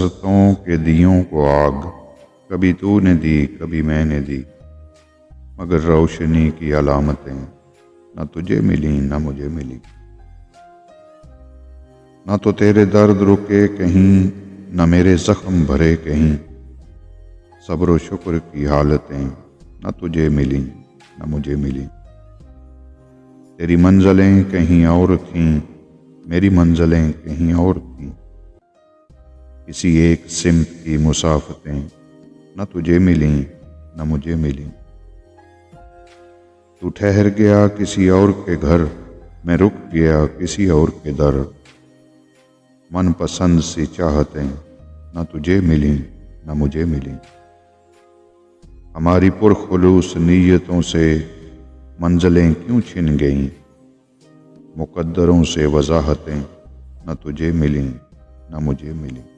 حسرتوں کے دیوں کو آگ، کبھی تو نے دی کبھی میں نے دی، مگر روشنی کی علامتیں نہ تجھے ملیں نہ مجھے ملی۔ نہ تو تیرے درد رکے کہیں، نہ میرے زخم بھرے کہیں، صبر و شکر کی حالتیں نہ تجھے ملیں نہ مجھے ملی۔ تیری منزلیں کہیں اور تھیں، میری منزلیں کہیں اور تھیں، کسی ایک سمت کی مسافتیں نہ تجھے ملیں نہ مجھے ملیں۔ تو ٹھہر گیا کسی اور کے گھر، میں رک گیا کسی اور کے در، من پسند سی چاہتیں نہ تجھے ملیں نہ مجھے ملیں۔ ہماری پرخلوص نیتوں سے منزلیں کیوں چھن گئیں، مقدروں سے وضاحتیں نہ تجھے ملیں نہ مجھے ملیں۔